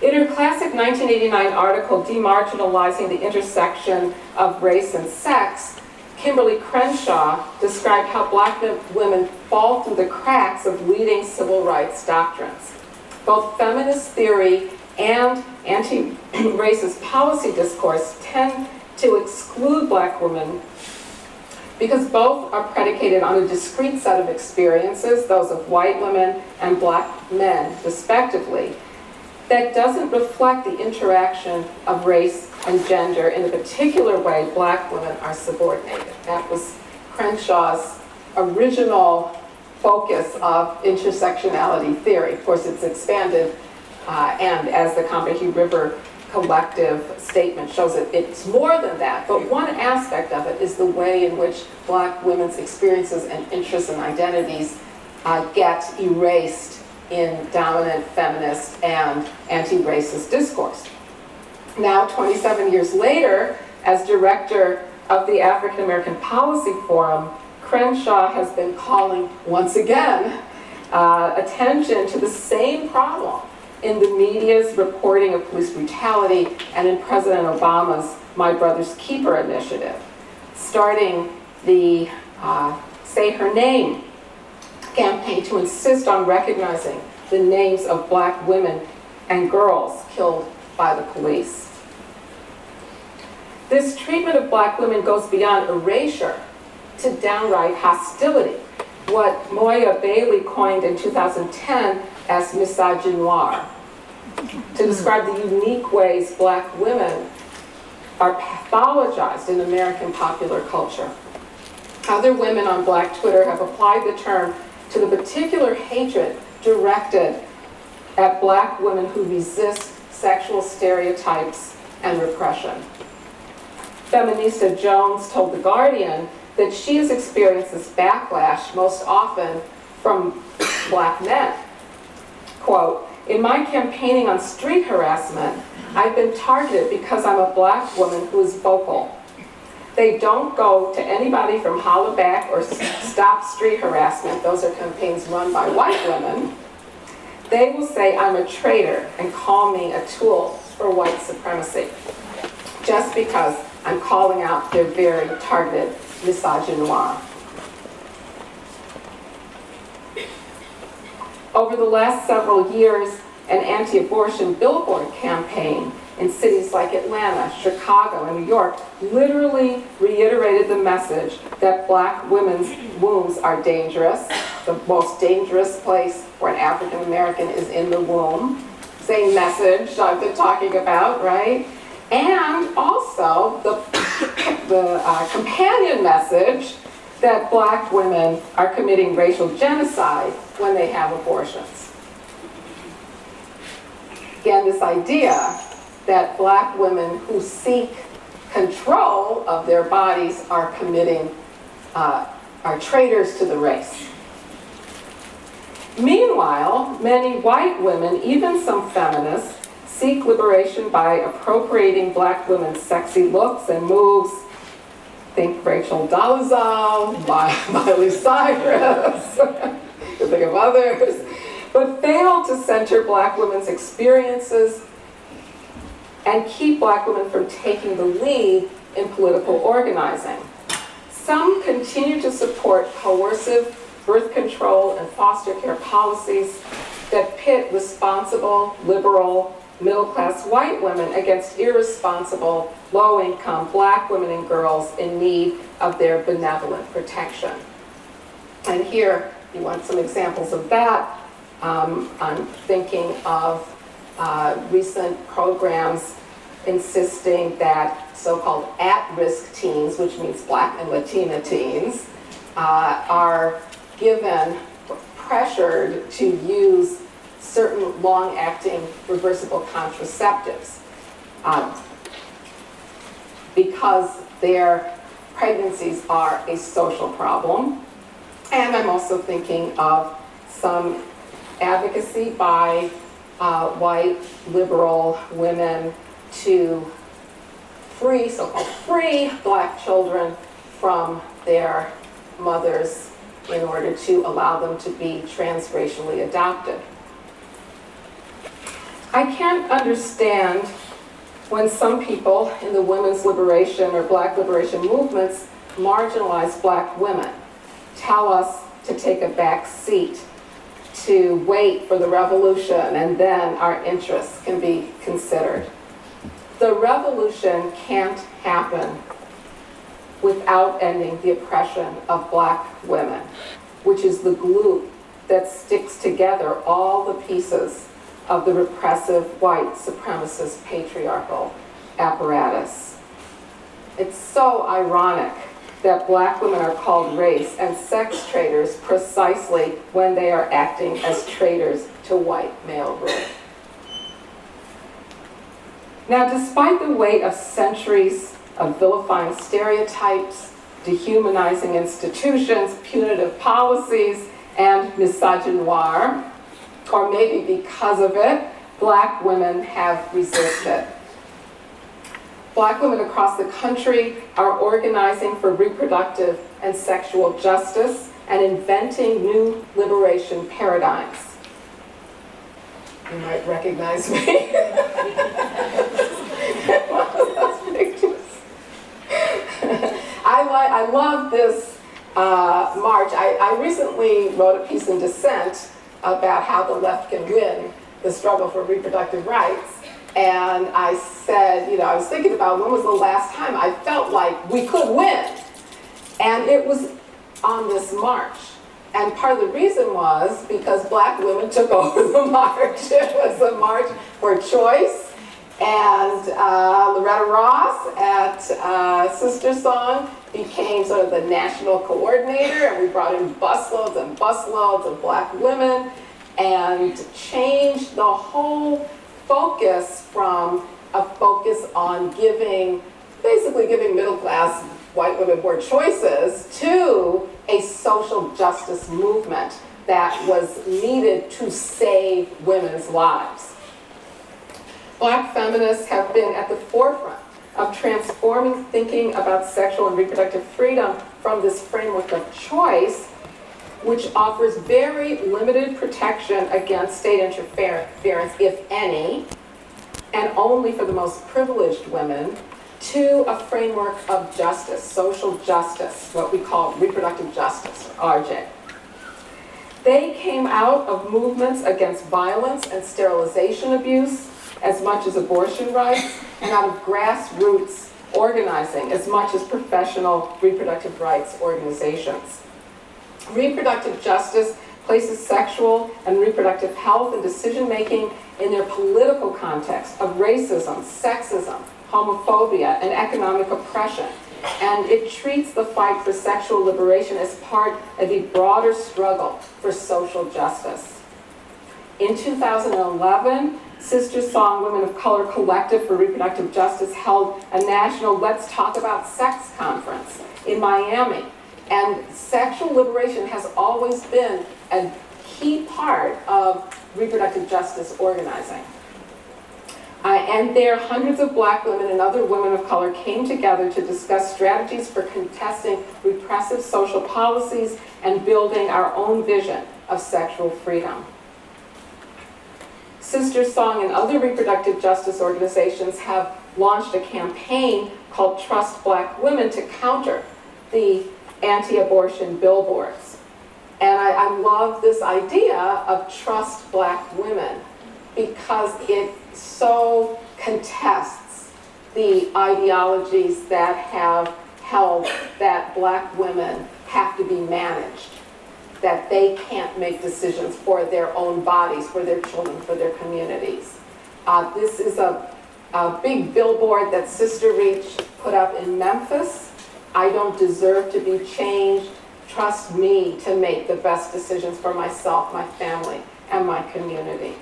In her classic 1989 article, Demarginalizing the Intersection of Race and Sex, Kimberly Crenshaw described how black women fall through the cracks of leading civil rights doctrines. Both feminist theory and anti-racist policy discourse tend to exclude black women because both are predicated on a discrete set of experiences, those of white women and black men, respectively, that doesn't reflect the interaction of race and gender in the particular way black women are subordinated. That was Crenshaw's original focus of intersectionality theory. Of course, it's expanded, and as the Combahee River Collective statement shows it, it's more than that. But one aspect of it is the way in which black women's experiences and interests and identities get erased in dominant feminist and anti-racist discourse. Now, 27 years later, as director of the African American Policy Forum, Crenshaw has been calling, once again, attention to the same problem in the media's reporting of police brutality and in President Obama's My Brother's Keeper initiative, starting the Say Her Name campaign to insist on recognizing the names of black women and girls killed by the police. This treatment of black women goes beyond erasure to downright hostility, what Moya Bailey coined in 2010 as misogynoir, to describe the unique ways black women are pathologized in American popular culture. Other women on Black Twitter have applied the term to the particular hatred directed at black women who resist sexual stereotypes and repression. Feminista Jones told The Guardian that she has experienced this backlash most often from black men. Quote, "In my campaigning on street harassment, I've been targeted because I'm a black woman who is vocal. They don't go to anybody from Holla Back or Stop Street Harassment, those are campaigns run by white women. They will say I'm a traitor and call me a tool for white supremacy, just because I'm calling out their very targeted misogynoir." Over the last several years, an anti-abortion billboard campaign in cities like Atlanta, Chicago, and New York literally reiterated the message that black women's wombs are dangerous. The most dangerous place for an African American is in the womb. Same message I've been talking about, right? And also the companion message that black women are committing racial genocide when they have abortions. Again, this idea that black women who seek control of their bodies are are traitors to the race. Meanwhile, many white women, even some feminists, seek liberation by appropriating black women's sexy looks and moves. Think Rachel Dolezal, Miley Cyrus, you think of others, but fail to center black women's experiences and keep black women from taking the lead in political organizing. Some continue to support coercive birth control and foster care policies that pit responsible, liberal, middle-class white women against irresponsible, low-income black women and girls in need of their benevolent protection. And here, you want some examples of that. I'm thinking of recent programs insisting that so-called at-risk teens, which means black and Latina teens, are given, pressured to use certain long-acting reversible contraceptives because their pregnancies are a social problem. And I'm also thinking of some advocacy by white liberal women to free, so-called free black children from their mothers in order to allow them to be transracially adopted. I can't understand when some people in the women's liberation or black liberation movements marginalize black women, tell us to take a back seat, to wait for the revolution, and then our interests can be considered. The revolution can't happen without ending the oppression of black women, which is the glue that sticks together all the pieces of the repressive white supremacist patriarchal apparatus. It's so ironic that black women are called race and sex traitors precisely when they are acting as traitors to white male rule. Now, despite the weight of centuries of vilifying stereotypes, dehumanizing institutions, punitive policies, and misogynoir, or maybe because of it, black women have resisted. Black women across the country are organizing for reproductive and sexual justice and inventing new liberation paradigms. You might recognize me. I love this march. I recently wrote a piece in Dissent about how the left can win the struggle for reproductive rights. And I said, I was thinking about when was the last time I felt like we could win. And it was on this march. And part of the reason was because black women took over the march. It was a march for choice. And Loretta Ross at Sister Song became sort of the national coordinator, and we brought in busloads and busloads of black women and changed the whole focus from a focus on basically giving middle-class white women more choices to a social justice movement that was needed to save women's lives. Black feminists have been at the forefront of transforming thinking about sexual and reproductive freedom from this framework of choice, which offers very limited protection against state interference, if any, and only for the most privileged women, to a framework of justice, social justice, what we call reproductive justice, RJ. They came out of movements against violence and sterilization abuse, as much as abortion rights, and out of grassroots organizing as much as professional reproductive rights organizations. Reproductive justice places sexual and reproductive health and decision-making in their political context of racism, sexism, homophobia, and economic oppression. And it treats the fight for sexual liberation as part of a broader struggle for social justice. In 2011, Sister Song Women of Color Collective for Reproductive Justice held a national Let's Talk About Sex conference in Miami. And sexual liberation has always been a key part of reproductive justice organizing. And there, hundreds of black women and other women of color came together to discuss strategies for contesting repressive social policies and building our own vision of sexual freedom. Sister Song and other reproductive justice organizations have launched a campaign called Trust Black Women to counter the anti-abortion billboards. And I love this idea of Trust Black Women because it so contests the ideologies that have held that black women have to be managed, that they can't make decisions for their own bodies, for their children, for their communities. This is a big billboard that Sister Reach put up in Memphis. I don't deserve to be changed. Trust me to make the best decisions for myself, my family, and my community.